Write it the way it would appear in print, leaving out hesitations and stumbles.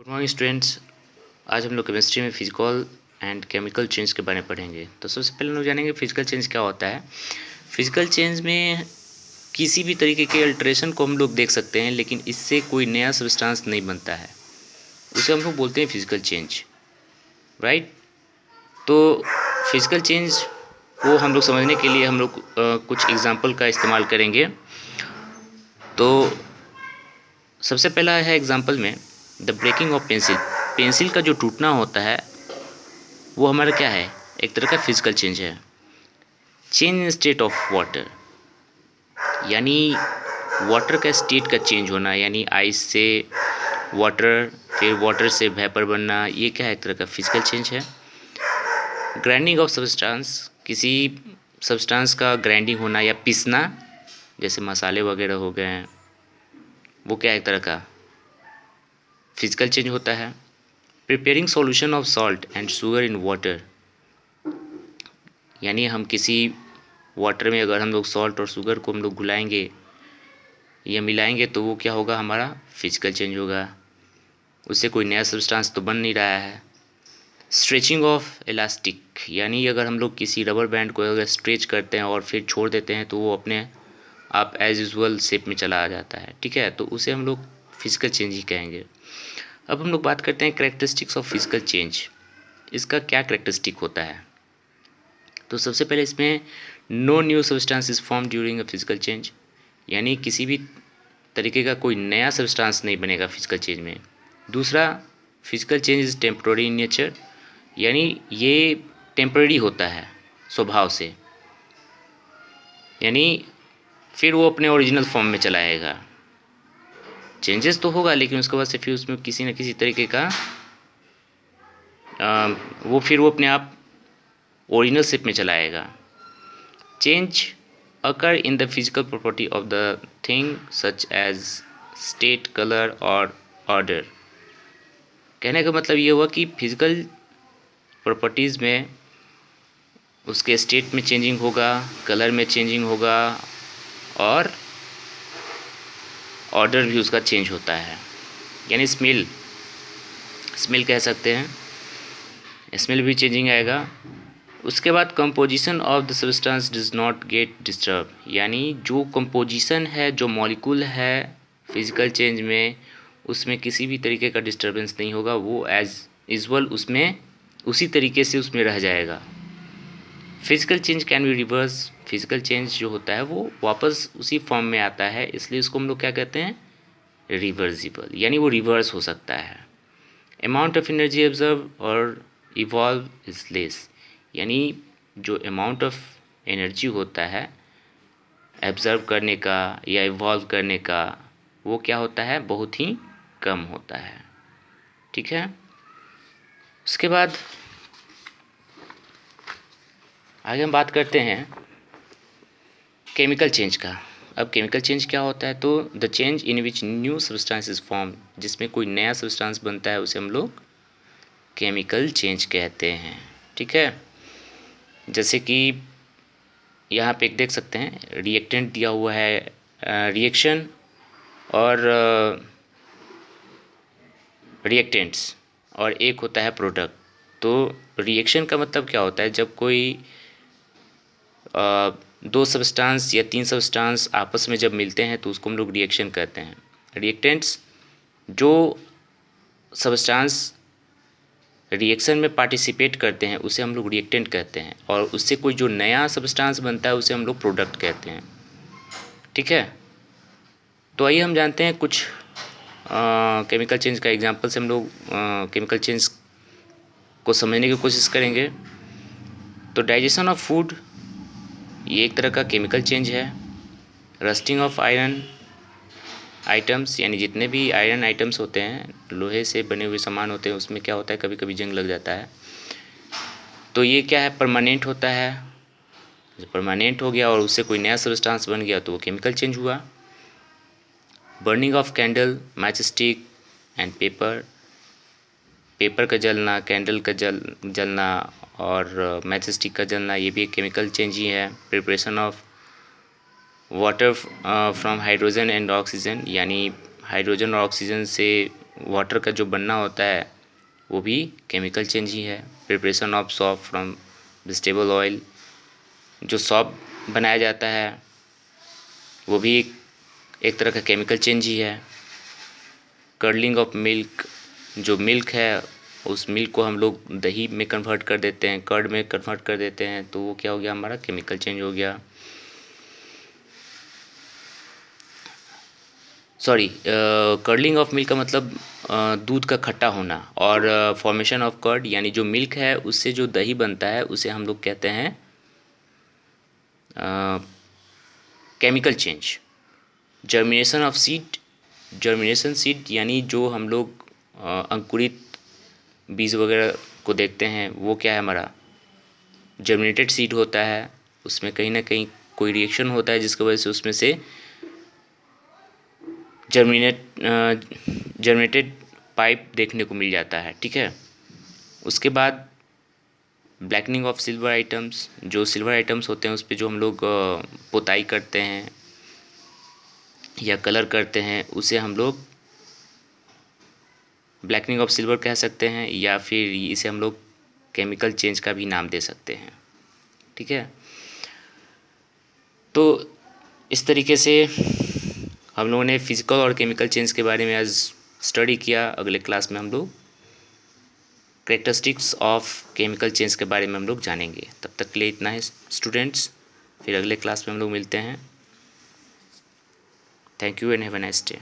Good morning students. आज हम लोग केमिस्ट्री में फिजिकल एंड केमिकल चेंज के बारे में पढ़ेंगे। तो सबसे पहले हम लोग जानेंगे फिजिकल चेंज क्या होता है। फिजिकल चेंज में किसी भी तरीके के अल्ट्रेशन को हम लोग देख सकते हैं, लेकिन इससे कोई नया सब्सटेंस नहीं बनता है, उसे हम लोग बोलते हैं फिजिकल चेंज, राइट। तो फिजिकल चेंज को हम लोग समझने के लिए हम लोग कुछ एग्जाम्पल का इस्तेमाल करेंगे। तो सबसे पहला है एग्जाम्पल में the breaking of pencil. Pencil का जो टूटना होता है वो हमारा क्या है, एक तरह का फिजिकल चेंज है। Change in state of water, यानी वाटर का स्टेट का चेंज होना, यानी आइस से वाटर, फिर वाटर से वेपर बनना, ये क्या है, एक तरह का फिजिकल चेंज है। ग्राइंडिंग ऑफ सब्सटेंस, किसी सब्सटेंस का ग्राइंडिंग होना या पीसना, जैसे मसाले वगैरह हो गए हैं, वो क्या है, एक तरह का फिजिकल चेंज होता है। Preparing solution of salt and sugar in water, यानी हम किसी वाटर में अगर हम लोग सॉल्ट और शुगर को हम लोग घुलाएंगे या मिलाएंगे तो वो क्या होगा, हमारा फिजिकल चेंज होगा, उससे कोई नया सब्सटेंस तो बन नहीं रहा है। स्ट्रेचिंग ऑफ इलास्टिक, यानी अगर हम लोग किसी रबर बैंड को अगर स्ट्रेच करते हैं और फिर छोड़ देते हैं तो वो अपने आप एज यूजुअल शेप में चला आ जाता है, ठीक है, तो उसे हम लोग फिजिकल चेंज ही कहेंगे। अब हम लोग बात करते हैं कैरेक्टरिस्टिक्स ऑफ फिजिकल चेंज, इसका क्या कैरेक्टरिस्टिक होता है। तो सबसे पहले इसमें no new substance is form during a physical change, यानी किसी भी तरीके का कोई नया सब्सटेंस नहीं बनेगा फिजिकल चेंज में। दूसरा, physical change is temporary in nature, यानी ये टेम्पररी होता है स्वभाव से, यानी फिर वो अपने ओरिजिनल फॉर्म में चला आएगा। चेंजेस तो होगा लेकिन उसके बाद से फिर उसमें किसी न किसी तरीके का वो अपने आप ओरिजिनल शेप में चला आएगा। Change occur in the physical property of the thing such as state, colour और ऑर्डर। कहने का मतलब ये हुआ कि फिजिकल प्रॉपर्टीज़ में उसके स्टेट में चेंजिंग होगा, कलर में चेंजिंग होगा और ऑर्डर भी उसका चेंज होता है, यानी स्मेल कह सकते हैं, स्मेल भी चेंजिंग आएगा। उसके बाद composition of the substance does not get disturb, यानी जो कंपोजिशन है, जो मॉलिक्यूल है फिजिकल चेंज में, उसमें किसी भी तरीके का डिस्टर्बेंस नहीं होगा, वो एज यूजुअल उसमें उसी तरीके से उसमें रह जाएगा। Physical change can be reverse, physical change जो होता है वो वापस उसी फॉर्म में आता है, इसलिए उसको हम लोग क्या कहते हैं, रिवर्सिबल, यानी वो रिवर्स हो सकता है। अमाउंट ऑफ एनर्जी एब्जर्व और इवॉल्व इज लेस, यानी जो अमाउंट ऑफ एनर्जी होता है एब्जर्व करने का या इवॉल्व करने का, वो क्या होता है, बहुत ही कम होता है, ठीक है। उसके बाद आगे हम बात करते हैं केमिकल चेंज का। अब केमिकल चेंज क्या होता है, तो the change in which new substance is form, जिसमें कोई नया सब्सटेंस बनता है उसे हम लोग केमिकल चेंज कहते हैं, ठीक है। जैसे कि यहाँ पे एक देख सकते हैं रिएक्टेंट दिया हुआ है, रिएक्शन और रिएक्टेंट्स, और एक होता है प्रोडक्ट। तो रिएक्शन का मतलब क्या होता है, जब कोई दो सब्सटेंस या तीन सब्सटेंस आपस में जब मिलते हैं तो उसको हम लोग रिएक्शन कहते हैं। रिएक्टेंट्स, जो सब्सटेंस रिएक्शन में पार्टिसिपेट करते हैं उसे हम लोग रिएक्टेंट कहते हैं, और उससे कोई जो नया सब्सटेंस बनता है उसे हम लोग प्रोडक्ट कहते हैं, ठीक है। तो आइए हम जानते हैं कुछ केमिकल चेंज का एग्जांपल से हम लोग केमिकल चेंज को समझने की कोशिश करेंगे। तो डाइजेशन ऑफ फूड, ये एक तरह का केमिकल चेंज है। रस्टिंग ऑफ आयरन आइटम्स, यानी जितने भी आयरन आइटम्स होते हैं, लोहे से बने हुए सामान होते हैं, उसमें क्या होता है, कभी कभी जंग लग जाता है, तो ये क्या है, परमानेंट होता है। जब परमानेंट हो गया और उससे कोई नया सब्सटेंस बन गया तो वो केमिकल चेंज हुआ। Burning of candle, match stick and paper, paper का जलना, कैंडल का जलना और मैच स्टिक का जलना, ये भी एक केमिकल चेंज ही है। Preparation of water from hydrogen and oxygen, यानी हाइड्रोजन और ऑक्सीजन से वाटर का जो बनना होता है वो भी केमिकल चेंज ही है। Preparation of shop from vegetable oil, जो सॉप बनाया जाता है वो भी एक तरह का केमिकल चेंज ही है। कर्लिंग ऑफ मिल्क, जो मिल्क है उस मिल्क को हम लोग दही में कन्वर्ट कर देते हैं, कर्ड में कन्वर्ट कर देते हैं, तो वो क्या हो गया, हमारा केमिकल चेंज हो गया। सॉरी, कर्लिंग ऑफ मिल्क का मतलब दूध का खट्टा होना, और फॉर्मेशन ऑफ कर्ड यानी जो मिल्क है उससे जो दही बनता है उसे हम लोग कहते हैं chemical change. Germination of seed, germination seed यानी जो हम लोग अंकुरित बीज वगैरह को देखते हैं वो क्या है, हमारा जर्मिनेटेड सीड होता है। उसमें कहीं ना कहीं कोई रिएक्शन होता है जिसकी वजह से उसमें से जर्मिनेटेड पाइप देखने को मिल जाता है, ठीक है। उसके बाद ब्लैकनिंग ऑफ सिल्वर आइटम्स, जो सिल्वर आइटम्स होते हैं उस पर जो हम लोग पोताई करते हैं या कलर करते हैं उसे हम लोग ब्लैकनिंग ऑफ सिल्वर कह सकते हैं, या फिर इसे हम लोग केमिकल चेंज का भी नाम दे सकते हैं, ठीक है। तो इस तरीके से हम लोगों ने फिजिकल और केमिकल चेंज के बारे में आज स्टडी किया। अगले क्लास में हम लोग कैरेक्टरिस्टिक्स ऑफ केमिकल चेंज के बारे में हम लोग जानेंगे। तब तक के लिए इतना है स्टूडेंट्स, फिर अगले क्लास में हम लोग मिलते हैं। Thank you and have a nice day.